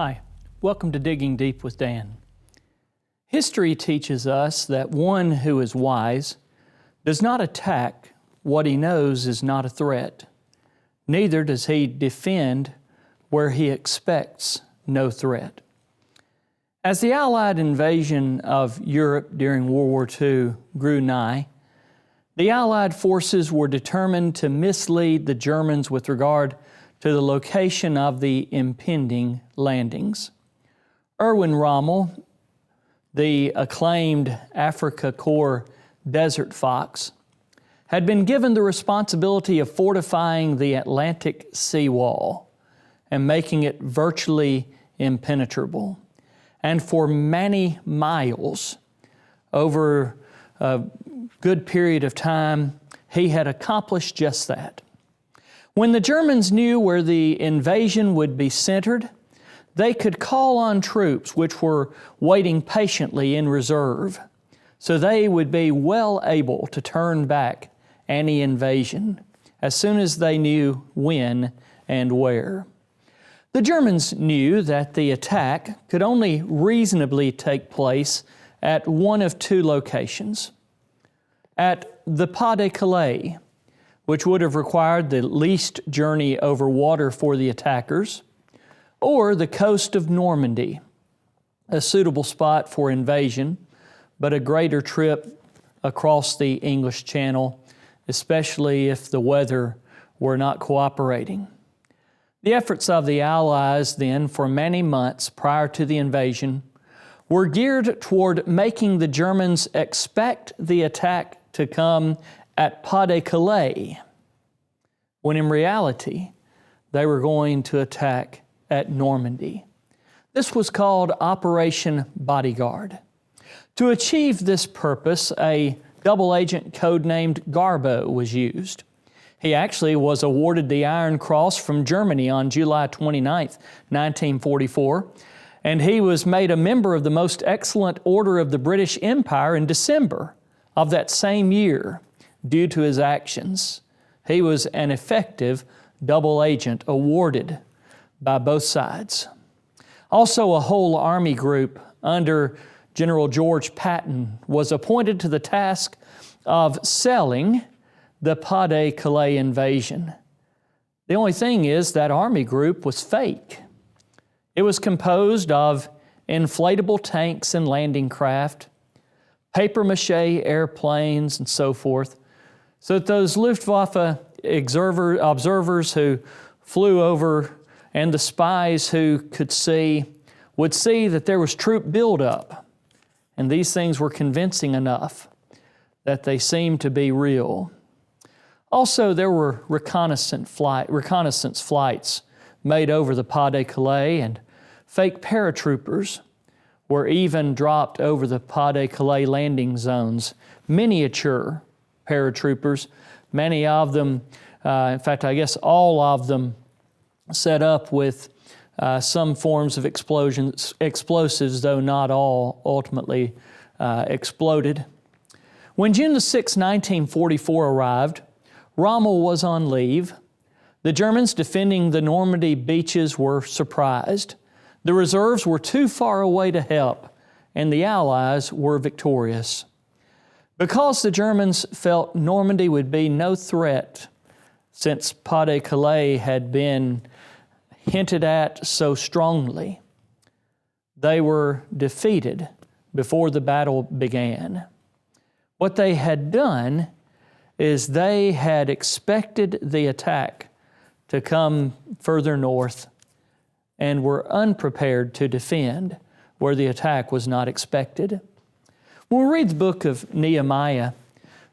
Hi, welcome to Digging Deep with Dan. History teaches us that one who is wise does not attack what he knows is not a threat. Neither does he defend where he expects no threat. As the Allied invasion of Europe during World War II grew nigh, the Allied forces were determined to mislead the Germans with regard to the location of the impending landings. Erwin Rommel, the acclaimed Afrika Korps desert fox, had been given the responsibility of fortifying the Atlantic seawall and making it virtually impenetrable. And for many miles, over a good period of time, he had accomplished just that. When the Germans knew where the invasion would be centered, they could call on troops which were waiting patiently in reserve, so they would be well able to turn back any invasion as soon as they knew when and where. The Germans knew that the attack could only reasonably take place at one of two locations. At the Pas de Calais, which would have required the least journey over water for the attackers, or the coast of Normandy, a suitable spot for invasion, but a greater trip across the English Channel, especially if the weather were not cooperating. The efforts of the Allies then, for many months prior to the invasion, were geared toward making the Germans expect the attack to come at Pas de Calais, when in reality, they were going to attack at Normandy. This was called Operation Bodyguard. To achieve this purpose, a double agent codenamed Garbo was used. He actually was awarded the Iron Cross from Germany on July 29, 1944, and he was made a member of the Most Excellent Order of the British Empire in December of that same year due to his actions. He was an effective double agent awarded by both sides. Also, a whole army group under General George Patton was appointed to the task of selling the Pas de Calais invasion. The only thing is that army group was fake. It was composed of inflatable tanks and landing craft, papier-mâché airplanes, and so forth, so that those Luftwaffe observers who flew over and the spies who would see that there was troop buildup, and these things were convincing enough that they seemed to be real. Also, there were reconnaissance flights made over the Pas de Calais, and fake paratroopers were even dropped over the Pas de Calais landing zones, miniature paratroopers, many of them, in fact, I guess all of them, set up with some forms of explosives, though not all ultimately exploded. When June 6, 1944 arrived, Rommel was on leave. The Germans defending the Normandy beaches were surprised. The reserves were too far away to help, and the Allies were victorious. Because the Germans felt Normandy would be no threat, since Pas de Calais had been hinted at so strongly, they were defeated before the battle began. What they had done is they had expected the attack to come further north and were unprepared to defend where the attack was not expected. When we read the book of Nehemiah,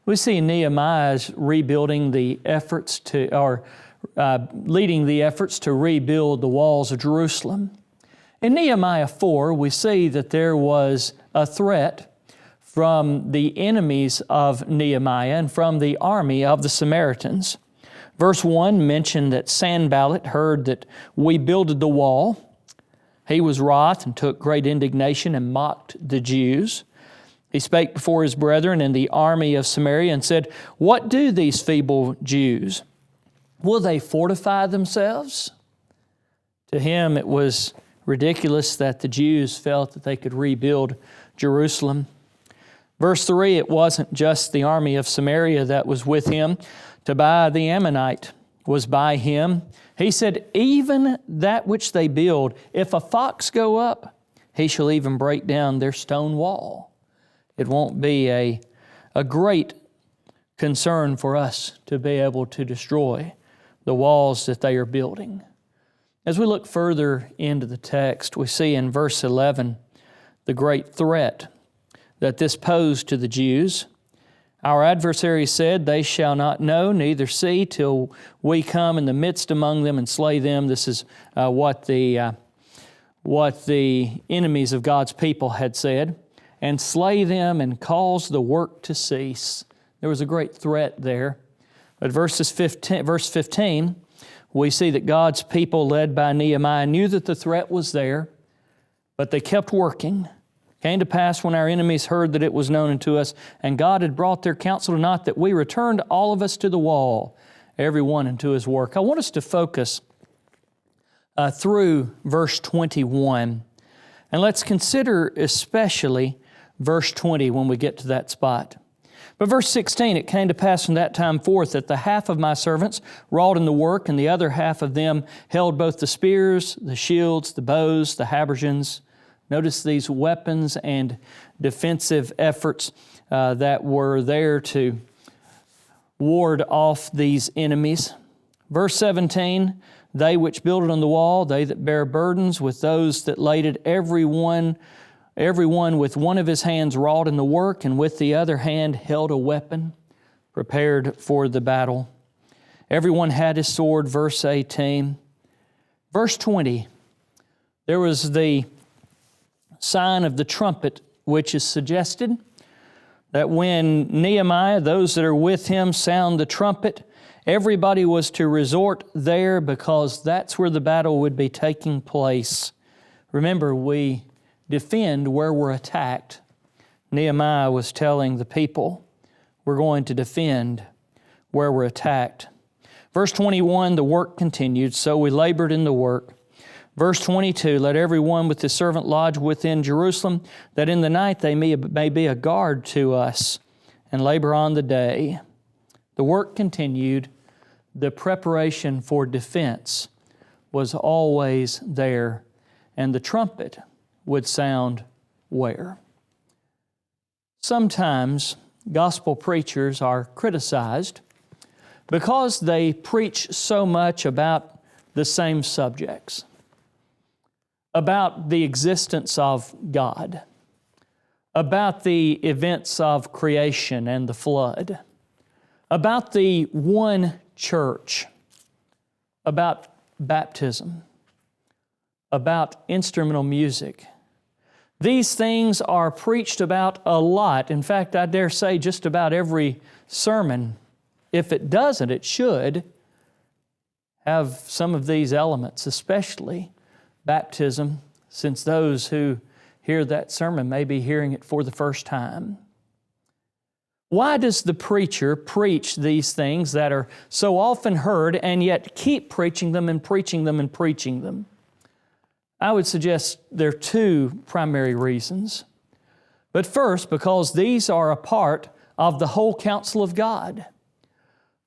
we see Nehemiah's rebuilding the efforts leading the efforts to rebuild the walls of Jerusalem. In Nehemiah 4, we see that there was a threat from the enemies of Nehemiah and from the army of the Samaritans. Verse 1 mentioned that Sanballat heard that we builded the wall. He was wroth and took great indignation and mocked the Jews. He spake before his brethren in the army of Samaria and said, "What do these feeble Jews? Will they fortify themselves?" To him it was ridiculous that the Jews felt that they could rebuild Jerusalem. Verse 3, it wasn't just the army of Samaria that was with him. Tobiah the Ammonite was by him. He said, even that which they build, if a fox go up, he shall even break down their stone wall. It won't be a great concern for us to be able to destroy the walls that they are building. As we look further into the text, we see in verse 11 the great threat that this posed to the Jews. Our adversary said, they shall not know, neither see, till we come in the midst among them and slay them. This is what the enemies of God's people had said. And slay them and cause the work to cease. There was a great threat there. But verse 15, we see that God's people, led by Nehemiah, knew that the threat was there, but they kept working. Came to pass when our enemies heard that it was known unto us, and God had brought their counsel to naught, that we returned all of us to the wall, every one into his work. I want us to focus through verse 21, and let's consider especially verse 20 when we get to that spot. But verse 16, it came to pass from that time forth that the half of my servants wrought in the work, and the other half of them held both the spears, the shields, the bows, the habergeons. Notice these weapons and defensive efforts that were there to ward off these enemies. Verse 17, they which builded on the wall, they that bear burdens, with those that laded, every one with one of his hands wrought in the work, and with the other hand held a weapon, prepared for the battle. Everyone had his sword, verse 18. Verse 20, there was the sign of the trumpet, which is suggested that when Nehemiah, those that are with him, sound the trumpet, everybody was to resort there because that's where the battle would be taking place. Remember, we defend where we're attacked. Nehemiah was telling the people, we're going to defend where we're attacked. Verse 21, the work continued, so we labored in the work. Verse 22, let every one with his servant lodge within Jerusalem, that in the night they may be a guard to us, and labor on the day. The work continued. The preparation for defense was always there, and the trumpet would sound where? Sometimes gospel preachers are criticized because they preach so much about the same subjects, about the existence of God, about the events of creation and the flood, about the one church, about baptism, about instrumental music. These things are preached about a lot. In fact, I dare say just about every sermon, if it doesn't, it should have some of these elements, especially baptism, since those who hear that sermon may be hearing it for the first time. Why does the preacher preach these things that are so often heard and yet keep preaching them and preaching them and preaching them? I would suggest there are two primary reasons. But first, because these are a part of the whole counsel of God.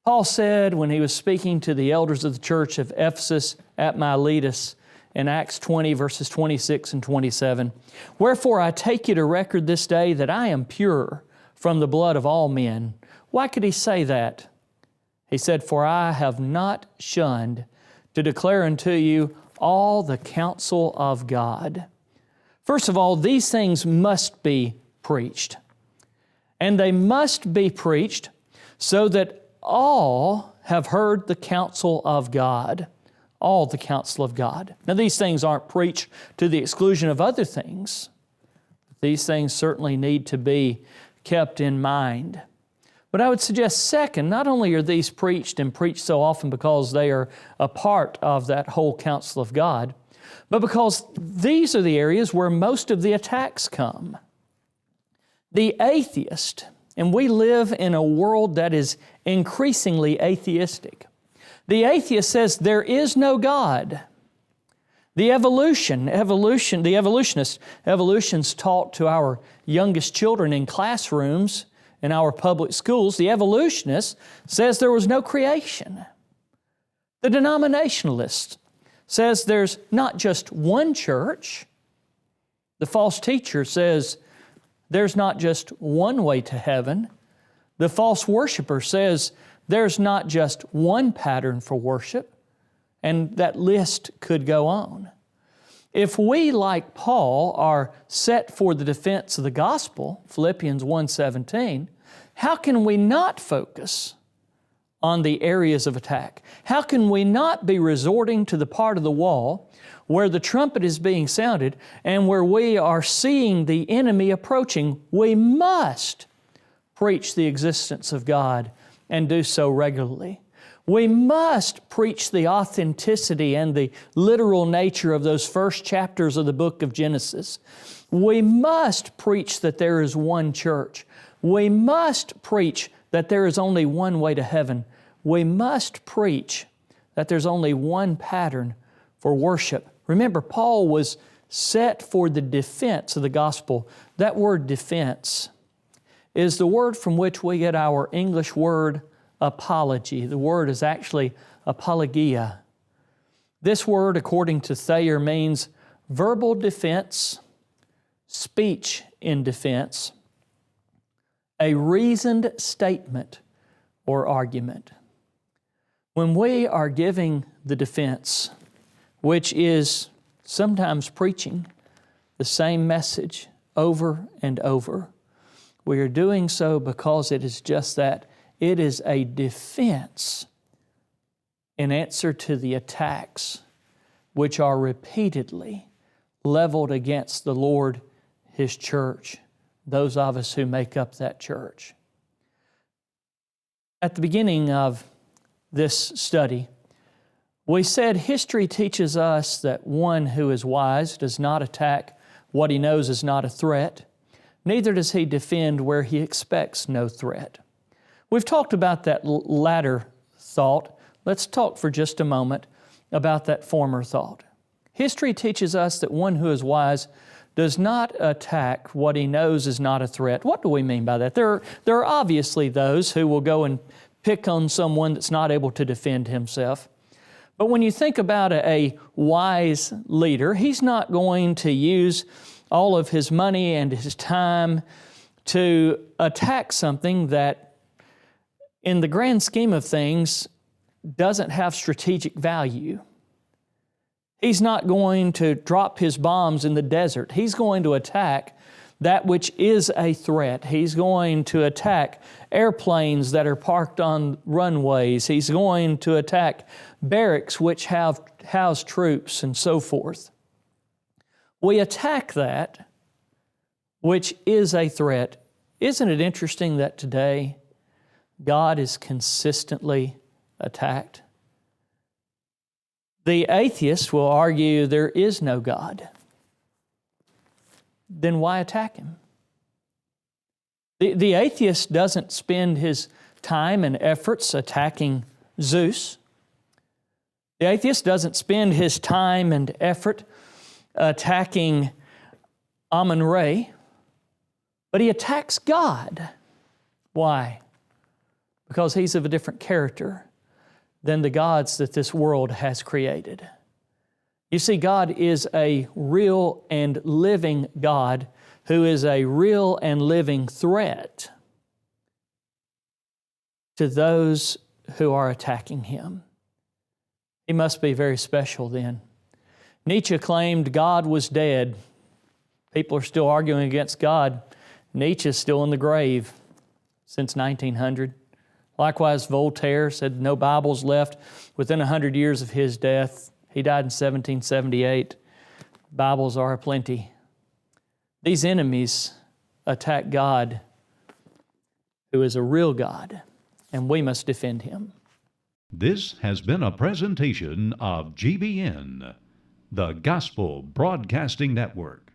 Paul said when he was speaking to the elders of the church of Ephesus at Miletus in Acts 20, verses 26 and 27, wherefore I take you to record this day that I am pure from the blood of all men. Why could he say that? He said, for I have not shunned to declare unto you all the counsel of God. First of all, these things must be preached. And they must be preached so that all have heard the counsel of God. All the counsel of God. Now, these things aren't preached to the exclusion of other things. These things certainly need to be kept in mind. But I would suggest second, not only are these preached and preached so often because they are a part of that whole counsel of God, but because these are the areas where most of the attacks come. The atheist, and we live in a world that is increasingly atheistic. The atheist says there is no God. The evolutionists taught to our youngest children in classrooms in our public schools. The evolutionist says there was no creation. The denominationalist says there's not just one church. The false teacher says there's not just one way to heaven. The false worshiper says there's not just one pattern for worship. And that list could go on. If we, like Paul, are set for the defense of the gospel, Philippians 1:17, how can we not focus on the areas of attack? How can we not be resorting to the part of the wall where the trumpet is being sounded and where we are seeing the enemy approaching? We must preach the existence of God and do so regularly. We must preach the authenticity and the literal nature of those first chapters of the book of Genesis. We must preach that there is one church. We must preach that there is only one way to heaven. We must preach that there's only one pattern for worship. Remember, Paul was set for the defense of the gospel. That word defense is the word from which we get our English word apology. The word is actually apologia. This word, according to Thayer, means verbal defense, speech in defense, a reasoned statement or argument. When we are giving the defense, which is sometimes preaching the same message over and over, we are doing so because it is just that. It is a defense in answer to the attacks which are repeatedly leveled against the Lord, His church, those of us who make up that church. At the beginning of this study, we said history teaches us that one who is wise does not attack what he knows is not a threat, neither does he defend where he expects no threat. We've talked about that latter thought. Let's talk for just a moment about that former thought. History teaches us that one who is wise does not attack what he knows is not a threat. What do we mean by that? There are obviously those who will go and pick on someone that's not able to defend himself. But when you think about a wise leader, he's not going to use all of his money and his time to attack something that in the grand scheme of things, doesn't have strategic value. He's not going to drop his bombs in the desert. He's going to attack that which is a threat. He's going to attack airplanes that are parked on runways. He's going to attack barracks which house troops and so forth. We attack that which is a threat. Isn't it interesting that today God is consistently attacked? The atheist will argue there is no God. Then why attack Him? The atheist doesn't spend his time and efforts attacking Zeus. The atheist doesn't spend his time and effort attacking Amun-Ra, but he attacks God. Why? Because he's of a different character than the gods that this world has created. You see, God is a real and living God who is a real and living threat to those who are attacking Him. He must be very special then. Nietzsche claimed God was dead. People are still arguing against God. Nietzsche's still in the grave since 1900. Likewise, Voltaire said no Bibles left within 100 years of his death. He died in 1778. Bibles are aplenty. These enemies attack God, who is a real God, and we must defend Him. This has been a presentation of GBN, the Gospel Broadcasting Network.